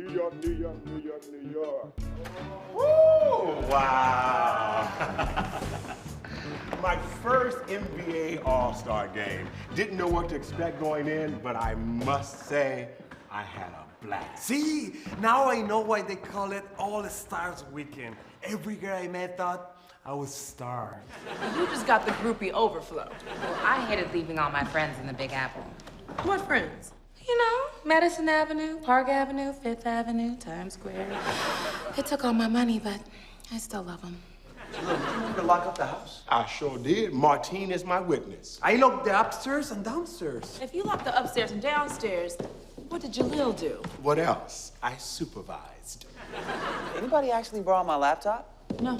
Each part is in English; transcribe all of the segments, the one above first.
New York, New York, New York, New York. Woo! Wow. My first NBA All-Star game. Didn't know what to expect going in, but I must say, I had a blast. See, now I know why they call it All-Stars Weekend. Every girl I met thought I was starved. You just got the groupie overflow. Well, I hated leaving all my friends in the Big Apple. What friends? You know, Madison Avenue, Park Avenue, Fifth Avenue, Times Square. They took all my money, but I still love them. Did you remember to lock up the house? I sure did. Martine is my witness. I locked the upstairs and downstairs. If you locked the upstairs and downstairs, what did Jalil do? What else? I supervised. Anybody actually borrow my laptop? No.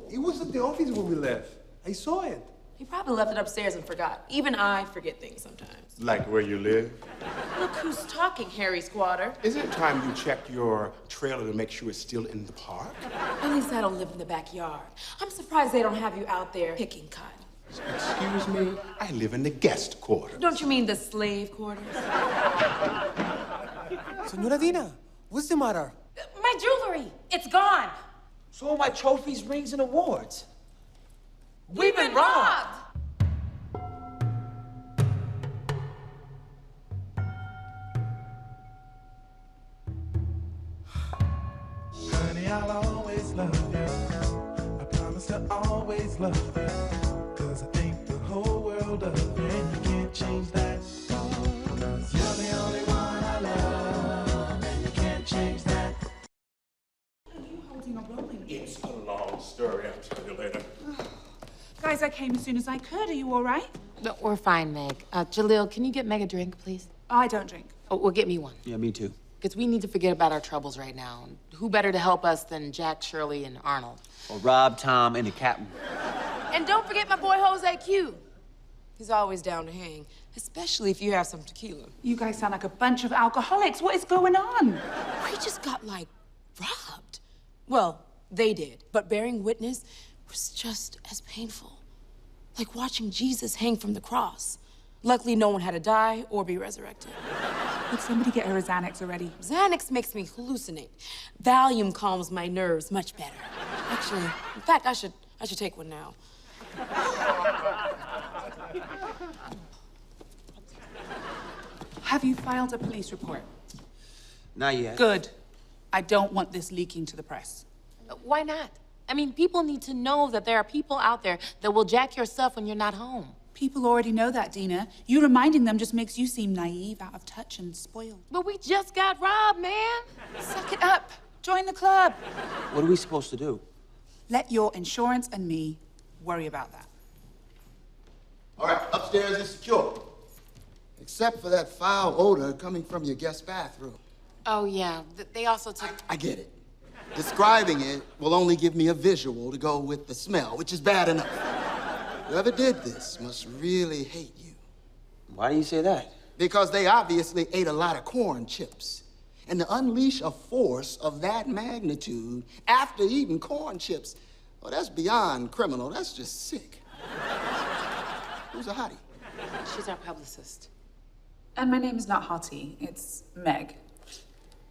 It was at the office when we left. I saw it. He probably left it upstairs and forgot. Even I forget things sometimes. Like where you live? Look who's talking, Harry Squatter. Isn't it time you checked your trailer to make sure it's still in the park? At least I don't live in the backyard. I'm surprised they don't have you out there picking cotton. Excuse me? I live in the guest quarters. Don't you mean the slave quarters? Senora Dina, what's the matter? My jewelry, it's gone. So all my trophies, rings, and awards. We've been robbed! Honey, I'll always love you. I promise to always love you. 'Cause I think the whole world of you, and you can't change that. 'Cause you're the only one I love, and you can't change that. It's a long story. I'll tell you later. Guys, I came as soon as I could. Are you all right? No, we're fine, Meg. Jalil, can you get Meg a drink, please? I don't drink. Oh, well, get me one. Yeah, me too. Because we need to forget about our troubles right now. Who better to help us than Jack, Shirley, and Arnold? Or Rob, Tom, and the captain. And don't forget my boy Jose Q. He's always down to hang, especially if you have some tequila. You guys sound like a bunch of alcoholics. What is going on? We just got, like, robbed. Well, they did. But bearing witness was just as painful. Like watching Jesus hang from the cross. Luckily, no one had to die or be resurrected. Would somebody get her a Xanax already? Xanax makes me hallucinate. Valium calms my nerves much better. Actually, in fact, I should take one now. Have you filed a police report? Not yet. Good. I don't want this leaking to the press. Why not? I mean, people need to know that there are people out there that will jack your stuff when you're not home. People already know that, Dina. You reminding them just makes you seem naive, out of touch, and spoiled. But we just got robbed, man. Suck it up. Join the club. What are we supposed to do? Let your insurance and me worry about that. All right, upstairs is secure. Except for that foul odor coming from your guest bathroom. Oh, yeah. They also took... I get it. Describing it will only give me a visual to go with the smell, which is bad enough. Whoever did this must really hate you. Why do you say that? Because they obviously ate a lot of corn chips. And to unleash a force of that magnitude after eating corn chips, well, that's beyond criminal. That's just sick. Who's a hottie? She's our publicist. And my name is not Hottie. It's Meg.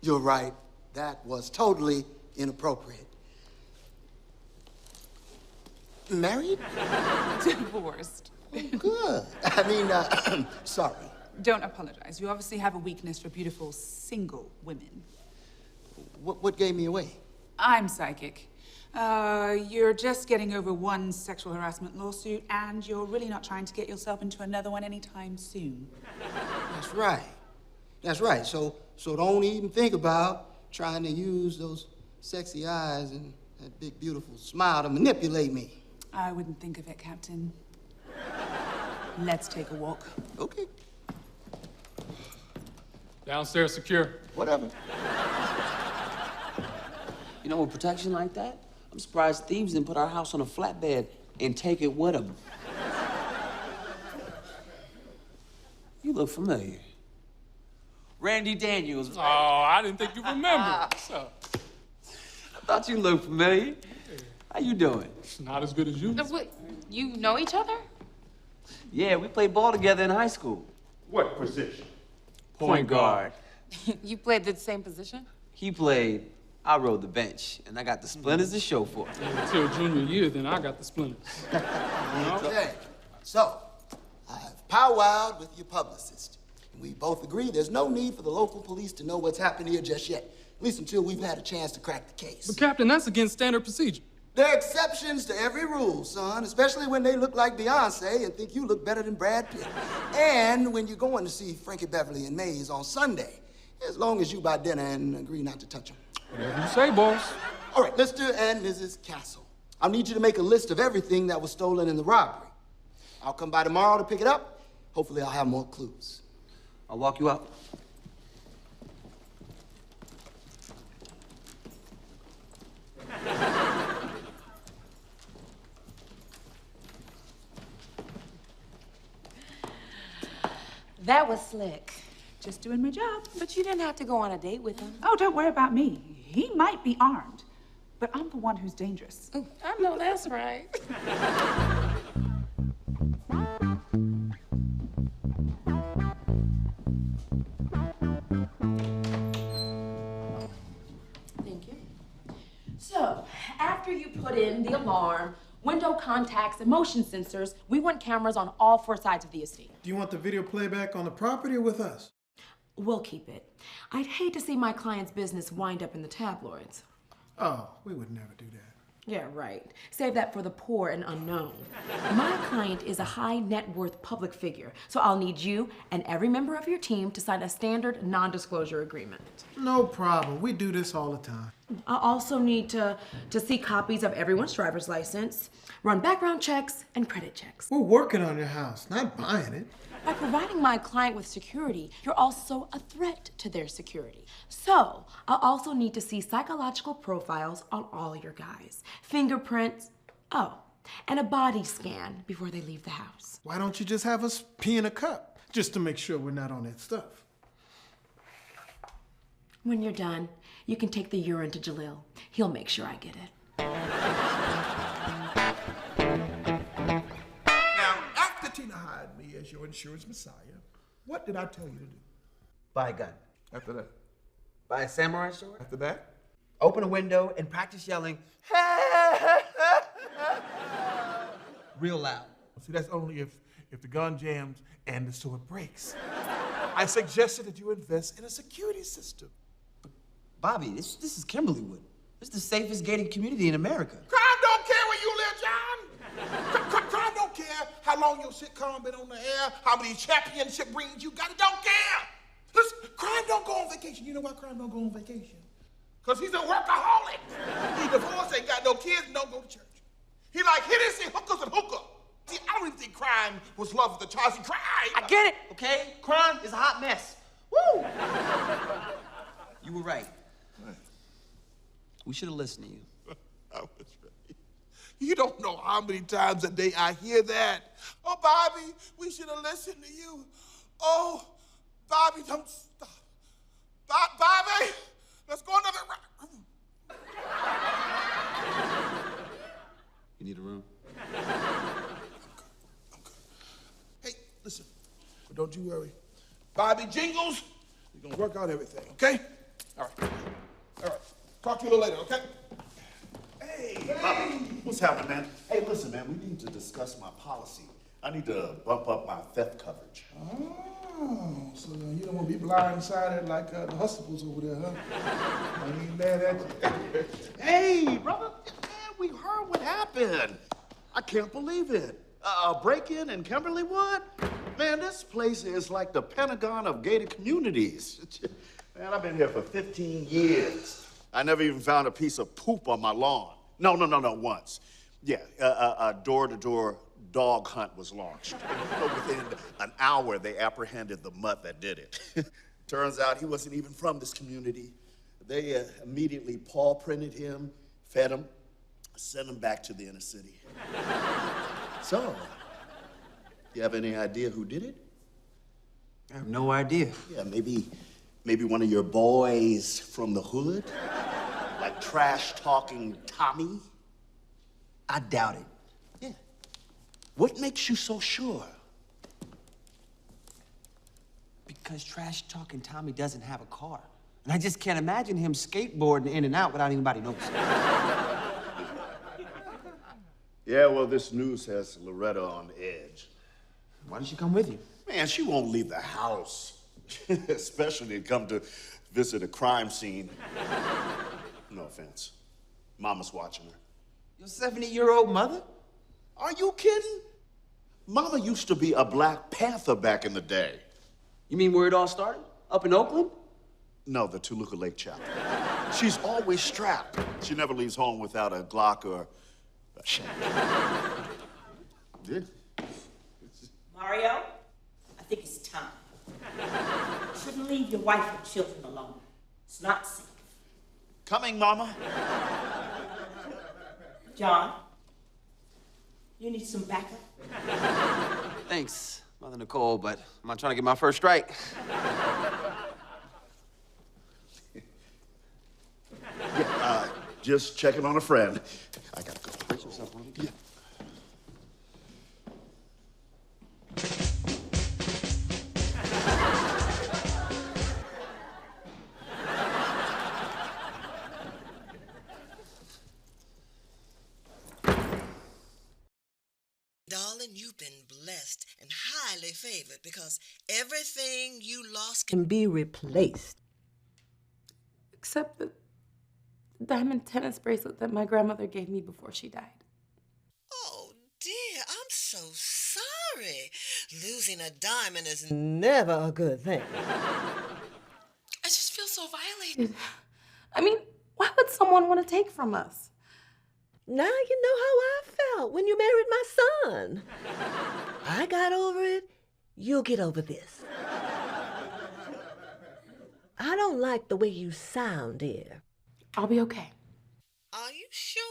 You're right. That was totally inappropriate. Married? Divorced. Oh, good. I mean, sorry. Don't apologize. You obviously have a weakness for beautiful single women. What gave me away? I'm psychic. You're just getting over one sexual harassment lawsuit, and you're really not trying to get yourself into another one anytime soon. That's right. That's right. So don't even think about trying to use those sexy eyes and that big, beautiful smile to manipulate me. I wouldn't think of it, Captain. Let's take a walk. Okay. Downstairs secure. Whatever. You know, with protection like that, I'm surprised thieves didn't put our house on a flatbed and take it with them. You look familiar. Randy Daniels. Oh, I didn't think you remembered. What's up? I thought you looked familiar. How you doing? Not as good as you. You know each other? Yeah, we played ball together in high school. What position? Point guard. You played the same position? He played, I rode the bench, and I got the splinters to show for it. Until junior year, then I got the splinters. Okay, so I've powwowed with your publicist. We both agree there's no need for the local police to know what's happened here just yet, at least until we've had a chance to crack the case. But Captain, that's against standard procedure. There are exceptions to every rule, son, especially when they look like Beyonce and think you look better than Brad Pitt. And when you're going to see Frankie Beverly and Mays on Sunday, as long as you buy dinner and agree not to touch them. Whatever you say, boss. All right, Mr. and Mrs. Castle, I'll need you to make a list of everything that was stolen in the robbery. I'll come by tomorrow to pick it up. Hopefully I'll have more clues. I'll walk you out. That was slick. Just doing my job. But you didn't have to go on a date with him. Oh, don't worry about me. He might be armed, but I'm the one who's dangerous. I know that's right. Thank you. So, after you put in the alarm, window contacts, and motion sensors, we want cameras on all 4 sides of the estate. Do you want the video playback on the property or with us? We'll keep it. I'd hate to see my client's business wind up in the tabloids. Oh, we would never do that. Yeah, right. Save that for the poor and unknown. My client is a high net worth public figure, so I'll need you and every member of your team to sign a standard non-disclosure agreement. No problem. We do this all the time. I'll also need to see copies of everyone's driver's license, run background checks, and credit checks. We're working on your house, not buying it. By providing my client with security, you're also a threat to their security. So, I'll also need to see psychological profiles on all your guys, fingerprints, and a body scan before they leave the house. Why don't you just have us pee in a cup, just to make sure we're not on that stuff? When you're done, you can take the urine to Jalil. He'll make sure I get it. Tina hired me as your insurance messiah. What did I tell you to do? Buy a gun. After that? Buy a samurai sword. After that? Open a window and practice yelling, real loud. See, that's only if the gun jams and the sword breaks. I suggested that you invest in a security system. But Bobby, this is Kimberly Wood. This is the safest gated community in America. Crime don't care where you live, John. Crime don't care how long your sitcom been on the air, how many championship rings you got. It don't care. Listen, crime don't go on vacation. You know why crime don't go on vacation? Because he's a workaholic. He divorced, ain't got no kids, and don't go to church. He like Hennessy, hookers, and hookah. See, I don't even think crime was love of the child. See, crime. I get it, okay? Crime is a hot mess. Woo! You were right. We should have listened to you. I was right. You don't know how many times a day I hear that. Oh, Bobby, we should have listened to you. Oh, Bobby, don't stop. Bobby, let's go another round. You need a room? I'm good. Hey, listen, but don't you worry. Bobby Jingles, we're gonna work out everything, okay? All right. Talk to you a little later, okay? Hey, Bobby, what's happening, man? Hey, listen, man, we need to discuss my policy. I need to bump up my theft coverage. Oh, so you don't want to be blindsided like the Hustables over there, huh? I ain't mad at you. Hey, brother, man, we heard what happened. I can't believe it. A break-in in Kimberly Wood? Man, this place is like the Pentagon of gated communities. Man, I've been here for 15 years. I never even found a piece of poop on my lawn. No, once. Yeah, a door-to-door dog hunt was launched. Within an hour, they apprehended the mutt that did it. Turns out he wasn't even from this community. They immediately paw printed him, fed him, sent him back to the inner city. So, you have any idea who did it? I have no idea. Yeah, maybe one of your boys from the hood? Like trash-talking Tommy? I doubt it. Yeah. What makes you so sure? Because trash talking Tommy doesn't have a car. And I just can't imagine him skateboarding in and out without anybody noticing. Yeah, well, this news has Loretta on edge. Why didn't she come with you? Man, she won't leave the house. Especially to come to visit a crime scene. No offense. Mama's watching her. Your 70-year-old mother? Are you kidding? Mama used to be a Black Panther back in the day. You mean where it all started? Up in Oakland? No, the Toluca Lake chapter. She's always strapped. She never leaves home without a Glock or a shank. Yeah. Mario, I think it's time. You shouldn't leave your wife and children alone. It's not safe. Coming, Mama. John, you need some backup? Thanks, Mother Nicole, but I'm not trying to get my first strike. Yeah, just checking on a friend. I gotta go. Brace yourself, homie. Yeah. Darling, you've been blessed and highly favored because everything you lost can be replaced. Except the diamond tennis bracelet that my grandmother gave me before she died. Oh, dear, I'm so sorry. Losing a diamond is never a good thing. I just feel so violated. I mean, why would someone want to take from us? Now you know how I felt when you married my son. I got over it. You'll get over this. I don't like the way you sound, dear. I'll be okay. Are you sure?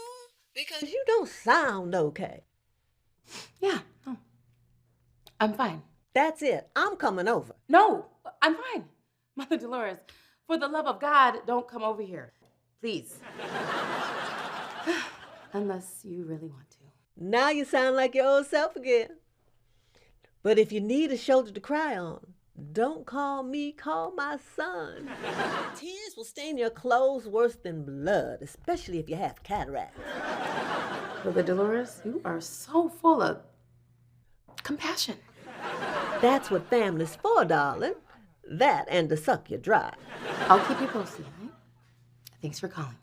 Because you don't sound okay. Yeah, no. I'm fine. That's it. I'm coming over. No, I'm fine. Mother Dolores, for the love of God, don't come over here. Please. Unless you really want to. Now you sound like your old self again. But if you need a shoulder to cry on, don't call me, call my son. Tears will stain your clothes worse than blood, especially if you have cataracts. Mother Dolores, you are so full of compassion. That's what family's for, darling. That and to suck you dry. I'll keep you posted, all right? Thanks for calling.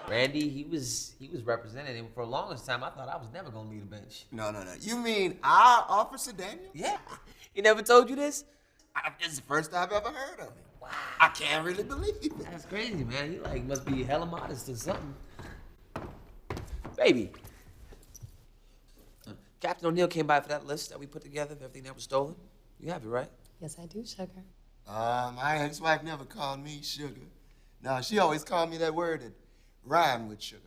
Randy, he was representing him for the longest time. I thought I was never gonna lead a bench. No. You mean our Officer Daniel? Yeah. He never told you this? This is the first I've ever heard of him. Wow. I can't really believe it. That's crazy, man. He must be hella modest or something. Baby. Captain O'Neill came by for that list that we put together of everything that was stolen. You have it, right? Yes, I do, sugar. My ex-wife never called me sugar. No, she always called me that word that rhymed with sugar.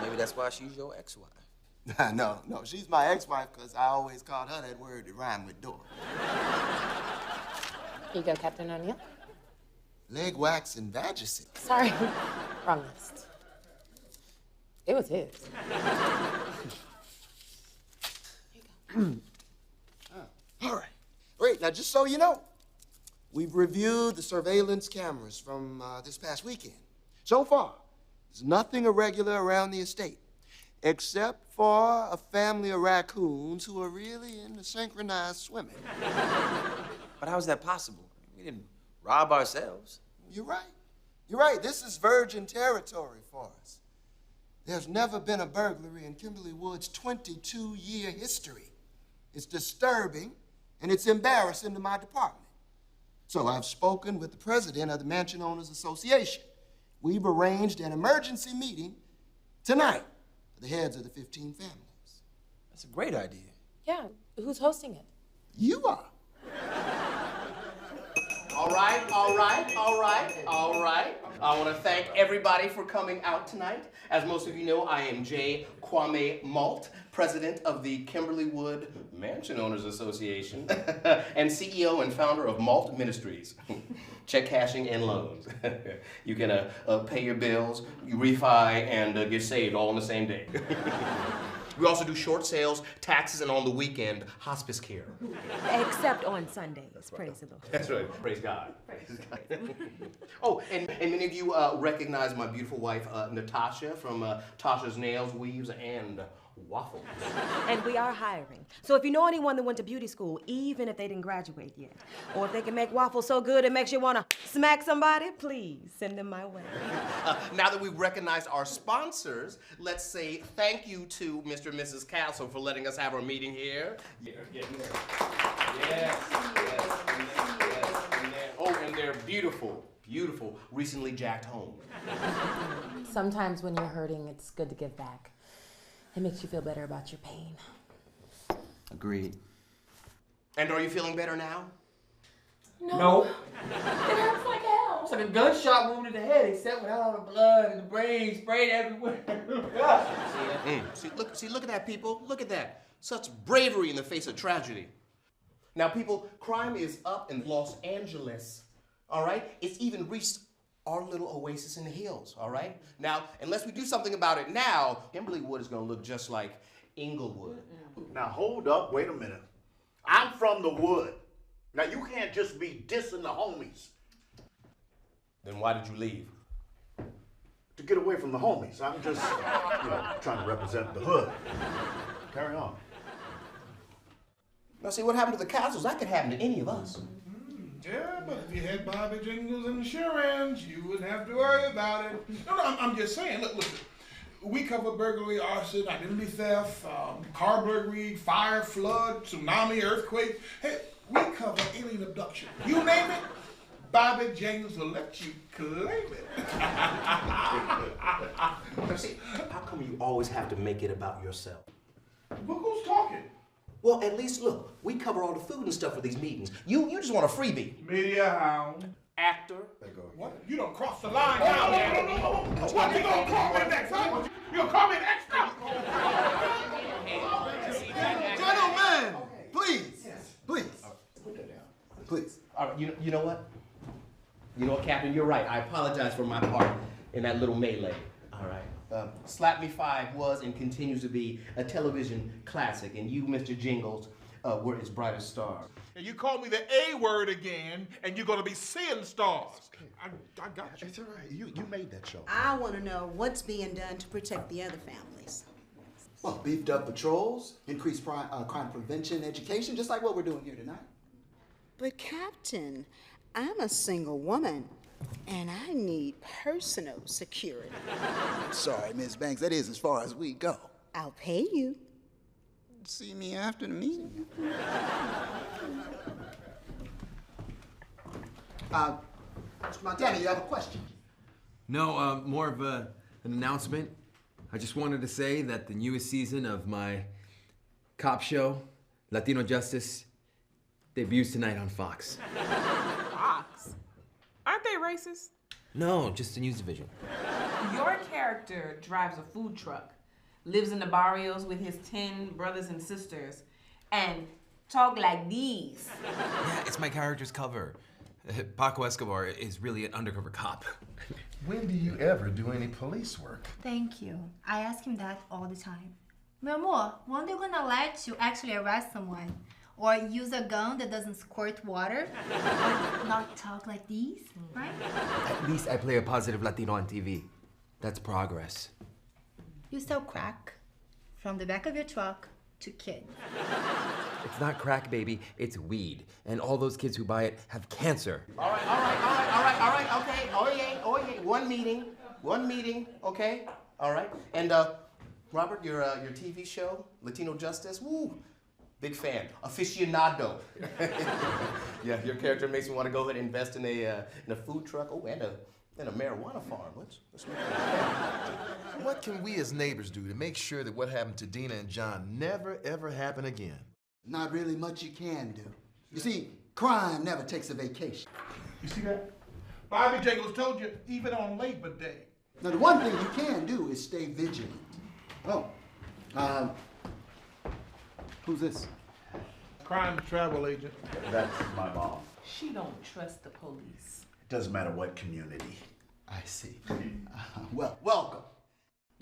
Maybe that's why she's your ex-wife. No, she's my ex-wife because I always called her that word that rhymed with door. Here you go, Captain O'Neill. Leg wax and Vagisil. Sorry, wrong list. It was his. Here you go. All right. Wait, now just so you know, we've reviewed the surveillance cameras from this past weekend. So far, there's nothing irregular around the estate, except for a family of raccoons who are really into synchronized swimming. But how is that possible? We didn't rob ourselves. You're right. This is virgin territory for us. There's never been a burglary in Kimberly Wood's 22-year history. It's disturbing, and it's embarrassing to my department. So I've spoken with the president of the Mansion Owners Association. We've arranged an emergency meeting tonight for the heads of the 15 families. That's a great idea. Yeah, who's hosting it? You are. All right. I want to thank everybody for coming out tonight. As most of you know, I am J. Kwame Malt, president of the Kimberly Wood Mansion Owners Association and CEO and founder of Malt Ministries. Check cashing and loans. You can pay your bills, you refi, and get saved all on the same day. We also do short sales, taxes, and on the weekend, hospice care. Except on Sundays, praise the Lord. That's right. Praise God. Praise God. Oh, and many of you recognize my beautiful wife, Natasha, from Tasha's Nails, Weaves, and Waffles. And we are hiring. So if you know anyone that went to beauty school, even if they didn't graduate yet, or if they can make waffles so good it makes you want to smack somebody, please send them my way. Now that we've recognized our sponsors, let's say thank you to Mr. and Mrs. Castle for letting us have our meeting here. Yes. Oh, and they're beautiful, beautiful, recently jacked home. Sometimes when you're hurting, it's good to give back. It makes you feel better about your pain. Agreed. And are you feeling better now? No. It hurts like hell. It's like a gunshot wound in the head, except without all the blood and the brain sprayed everywhere. See, look at that, people. Look at that. Such bravery in the face of tragedy. Now, people, crime is up in Los Angeles, all right? It's even reached our little oasis in the hills, all right? Now, unless we do something about it now, Kimberly Wood is gonna look just like Inglewood. Now, hold up, wait a minute. I'm from the wood. Now, you can't just be dissing the homies. Then why did you leave? To get away from the homies. I'm just, trying to represent the hood. Carry on. Now, see, what happened to the Castles? That could happen to any of us. Yeah, but if you had Bobby Jingles insurance, you wouldn't have to worry about it. No, I'm just saying, look, listen. We cover burglary, arson, identity theft, car burglary, fire, flood, tsunami, earthquake. Hey, we cover alien abduction. You name it, Bobby Jingles will let you claim it. Now, see, how come you always have to make it about yourself? Look who's talking. Well, at least, look, we cover all the food and stuff for these meetings. You just want a freebie. Media hound. Actor. What? You don't cross the line now. No. What, you gonna call me next, huh? You gonna call me next time? Gentlemen, please. Please. All right, you know what? You know what, Captain? You're right. I apologize for my part in that little melee. All right. Slap Me 5 was and continues to be a television classic, and you, Mr. Jingles, were its brightest star. And you call me the A word again, and you're gonna be seeing stars. I got you. It's all right. You made that show. I want to know what's being done to protect the other families. Well, beefed up patrols, increased crime prevention, education, just like what we're doing here tonight. But Captain, I'm a single woman, and I need personal security. Sorry, Miss Banks, that is as far as we go. I'll pay you. See me after the meeting. Mr. Montana, you have a question? No, more of an announcement. I just wanted to say that the newest season of my cop show, Latino Justice, debuts tonight on Fox. Fox? Aren't they racist? No, just the news division. Your character drives a food truck, lives in the barrios with his 10 brothers and sisters, and talk like these. Yeah, it's my character's cover. Paco Escobar is really an undercover cop. When do you ever do any police work? Thank you. I ask him that all the time. Meu amor, when are you gonna let you actually arrest someone? Or use a gun that doesn't squirt water? Or not talk like these, right? At least I play a positive Latino on TV. That's progress. You sell crack from the back of your truck to kids. It's not crack, baby. It's weed. And all those kids who buy it have cancer. All right, okay. Oh yeah. One meeting, okay? All right. And Robert, your TV show, Latino Justice, woo, big fan, aficionado. Yeah, your character makes me want to go ahead and invest in a food truck. Oh, and a marijuana farm. Let's make that. What can we as neighbors do to make sure that what happened to Dina and John never, ever happen again? Not really much you can do. You see, crime never takes a vacation. You see that? Bobby Jingles told you, even on Labor Day. Now, the one thing you can do is stay vigilant. Oh, who's this? Crime travel agent. That's my mom. She don't trust the police. It doesn't matter what community. I see. Well, welcome.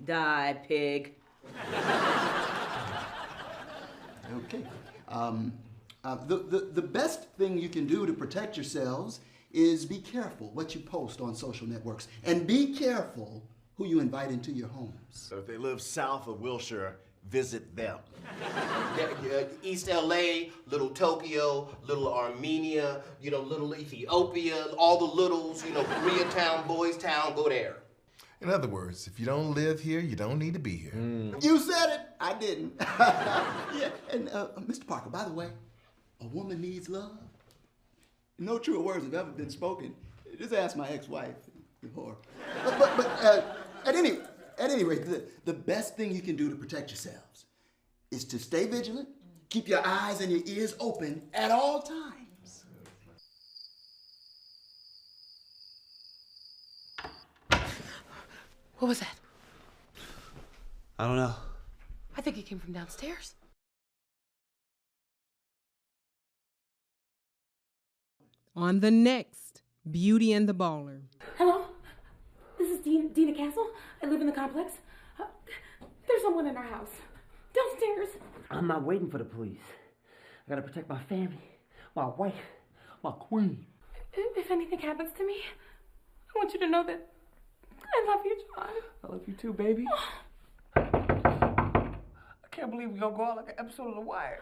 Die, pig. Okay. The best thing you can do to protect yourselves is be careful what you post on social networks, and be careful who you invite into your homes. So if they live south of Wilshire, visit them. East LA, Little Tokyo, Little Armenia, Little Ethiopia, all the littles, Koreatown, Boys Town, go there. In other words, if you don't live here, you don't need to be here. You said it. I didn't. Yeah, and Mr. Parker, by the way, a woman needs love. No truer words have ever been spoken. Just ask my ex-wife. Whore. But at any rate, the best thing you can do to protect yourselves is to stay vigilant, keep your eyes and your ears open at all times. What was that? I don't know. I think it came from downstairs. On the next, Beauty and the Baller. Hello? This is Dina Castle. I live in the complex. There's someone in our house. Downstairs. I'm not waiting for the police. I gotta protect my family, my wife, my queen. If anything happens to me, I want you to know that I love you, John. I love you too, baby. I can't believe we're gonna go out like an episode of The Wire.